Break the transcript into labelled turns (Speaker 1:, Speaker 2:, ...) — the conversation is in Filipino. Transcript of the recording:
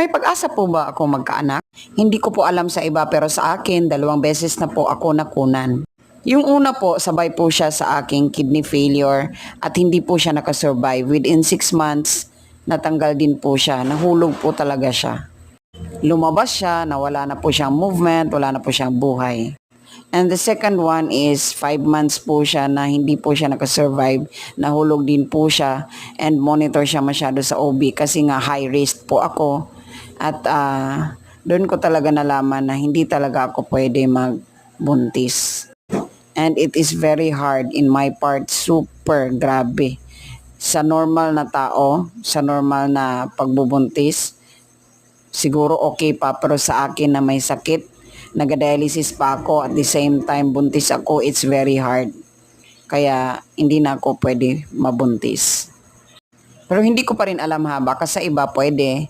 Speaker 1: May pag-asa po ba ako magkaanak? Hindi ko po alam sa iba pero sa akin, 2 beses na po ako nakunan. Yung una po, sabay po siya sa aking kidney failure at hindi po siya nakasurvive. Within 6 months, natanggal din po siya. Nahulog po talaga siya. Lumabas siya, nawala na po siyang movement, wala na po siyang buhay. And the second one is 5 months po siya na hindi po siya nakasurvive. Nahulog din po siya and monitor siya masyado sa OB kasi nga high risk po ako. At doon ko talaga nalaman na hindi talaga ako pwede magbuntis. And it is very hard in my part, super grabe. Sa normal na tao, sa normal na pagbubuntis, siguro okay pa, pero sa akin na may sakit, nagadialysis pa ako at the same time buntis ako, it's very hard. Kaya hindi na ako pwede mabuntis. Pero hindi ko pa rin alam ha, baka sa iba pwede.